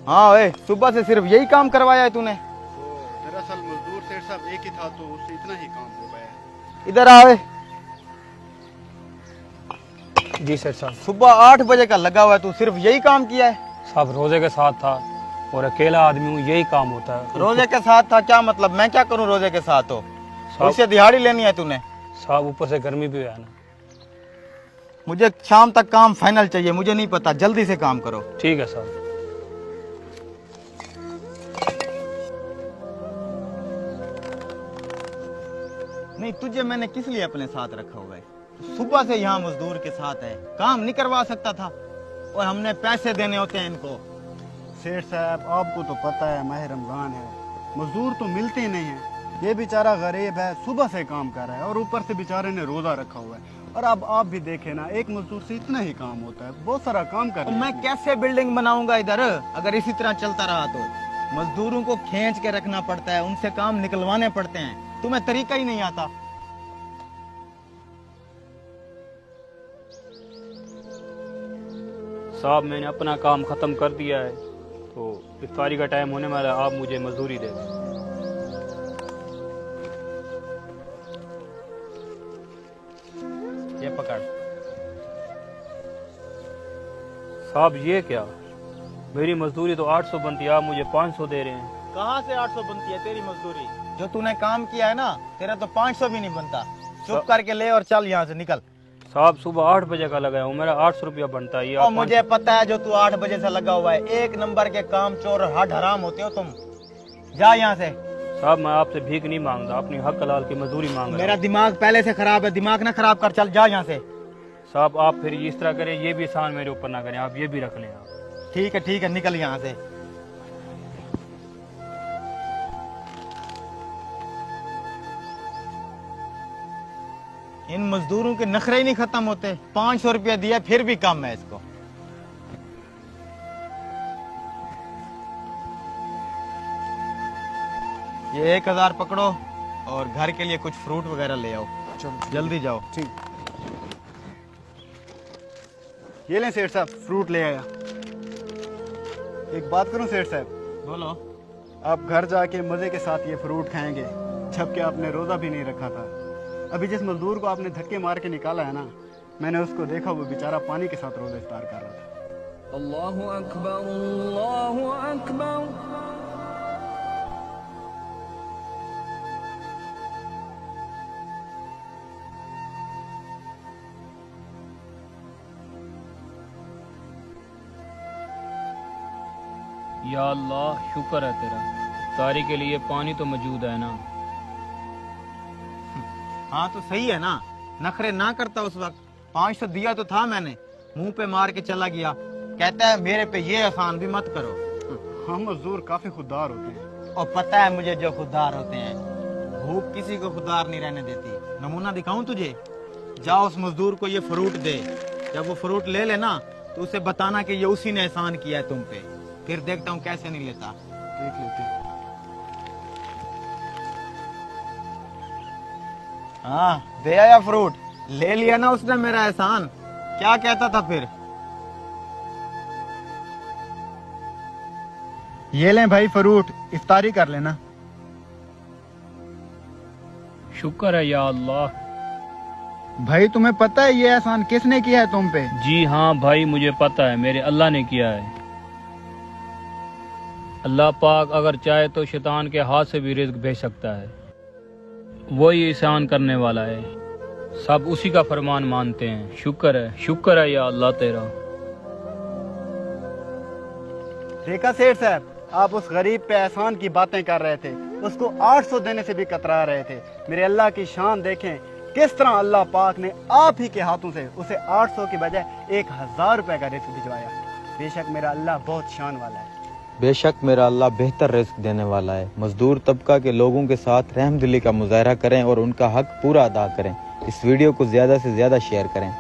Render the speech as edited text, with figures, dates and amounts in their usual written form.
हाँ ओए, सुबह से सिर्फ यही काम करवाया है तूने? दरअसल मजदूर सेठ साहब एक ही था तो उससे इतना ही काम हो गया है। इधर आओ। जी सेठ साहब। सुबह 8 बजे का लगा हुआ है, तू सिर्फ यही काम किया है? साहब रोजे के साथ था और अकेला आदमी हूँ, यही काम होता है। रोजे के साथ था क्या मतलब? मैं क्या करूं रोजे के साथ हो? उससे दिहाड़ी लेनी है तूने? साहब ऊपर से गर्मी भी है ना। मुझे शाम तक काम फाइनल चाहिए, मुझे नहीं पता, जल्दी से काम करो। ठीक है साहब। नहीं, तुझे मैंने किस लिए अपने साथ रखा हुआ है? सुबह से यहाँ मजदूर के साथ है, काम नहीं करवा सकता था? और हमने पैसे देने होते हैं इनको। सेठ साहब आपको तो पता है माह रमजान है, मजदूर तो मिलते ही नहीं है। ये बेचारा गरीब है, सुबह से काम कर रहा है और ऊपर से बेचारे ने रोजा रखा हुआ है। और अब आप भी देखे ना, एक मजदूर से इतना ही काम होता है, बहुत सारा काम कर रहा है। मैं कैसे बिल्डिंग बनाऊंगा इधर अगर इसी तरह चलता रहा तो? मजदूरों को खींच के रखना पड़ता है, उनसे काम निकलवाने पड़ते हैं। तुम्हें तरीका ही नहीं आता। साहब मैंने अपना काम खत्म कर दिया है, तो इफ्तारी का टाइम होने वाला है, आप मुझे मजदूरी दे दें। ये पकड़। साहब ये क्या, मेरी मजदूरी तो 800 बनती है, आप मुझे 500 दे रहे हैं। कहाँ से 800 बनती है तेरी मजदूरी? जो तूने काम किया है ना, तेरा तो 500 भी नहीं बनता। चुप करके ले और चल यहाँ से, निकल। साहब सुबह 8 बजे का लगाया हूँ, मेरा 800 रुपया बनता है। ये और मुझे पता है जो तू 8 बजे से लगा हुआ है। एक नंबर के काम चोर हड हराम होते हो तुम। जा यहाँ से। साहब मैं आपसे भीख नहीं मांगता, अपनी हक हलाल की मजदूरी मांग रहा मेरा हूं। दिमाग पहले से खराब है, दिमाग ना खराब कर, चल जा यहाँ से। साहब आप फिर इस तरह करें, ये भी एहसान मेरे ऊपर ना करें, आप ये भी रख लें आप। ठीक है, निकल यहाँ से। इन मजदूरों के नखरे ही नहीं खत्म होते। 500 रुपया दिया फिर भी कम है इसको। ये 1000 पकड़ो और घर के लिए कुछ फ्रूट वगैरह ले आओ। चलो जल्दी जाओ। ठीक। ये लें सेठ साहब, फ्रूट ले आया। एक बात करूं सेठ साहब, बोलो। आप घर जाके मजे के साथ ये फ्रूट खाएंगे, जबकि आपने रोजा भी नहीं रखा था। अभी जिस मजदूर को आपने धक्के मार के निकाला है ना, मैंने उसको देखा, वो बेचारा पानी के साथ रोजा इफ्तार कर रहा था। अल्लाहु अकबर, अल्लाहु अकबर। या अल्लाह शुक्र है तेरा, इफ्तारी के लिए पानी तो मौजूद है ना। हाँ तो सही है ना, नखरे ना करता उस वक्त। 500 दिया तो था मैंने, मुंह पे मार के चला गया। कहता है मेरे पे ये एहसान भी मत करो। हम मजदूर काफी खुददार होते हैं। और पता है मुझे जो खुददार होते हैं, भूख किसी को खुददार नहीं रहने देती। नमूना दिखाऊं तुझे? जाओ उस मजदूर को ये फ्रूट दे। जब वो फ्रूट ले लेना तो उसे बताना कि ये उसी ने एहसान किया है तुम पे। फिर देखता हूँ कैसे नहीं लेता। देख लेते। हाँ दे आया फ्रूट। ले लिया ना उसने मेरा एहसान। क्या कहता था फिर? ये लें भाई फ्रूट, इफ्तारी कर लेना। शुक्र है या अल्लाह। भाई तुम्हें पता है ये एहसान किसने किया है तुम पे? जी हाँ भाई मुझे पता है, मेरे अल्लाह ने किया है। अल्लाह पाक अगर चाहे तो शैतान के हाथ से भी रिज्क भेज सकता है, वही एहसान करने वाला है। सब उसी का फरमान मानते हैं। शुक्र है या अल्लाह तेरा। देखा सेठ साहब, आप उस गरीब पे एहसान की बातें कर रहे थे, उसको 800 देने से भी कतरा रहे थे। मेरे अल्लाह की शान देखें, किस तरह अल्लाह पाक ने आप ही के हाथों से उसे 800 की बजाय 1000 रुपए का रिस्क भिजवाया। बेशक मेरा अल्लाह बहुत शान वाला है। बेशक मेरा अल्लाह बेहतर रिस्क देने वाला है। मजदूर तबका के लोगों के साथ रहमदिली का मुजाहरा करें और उनका हक पूरा अदा करें। इस वीडियो को ज़्यादा से ज़्यादा शेयर करें।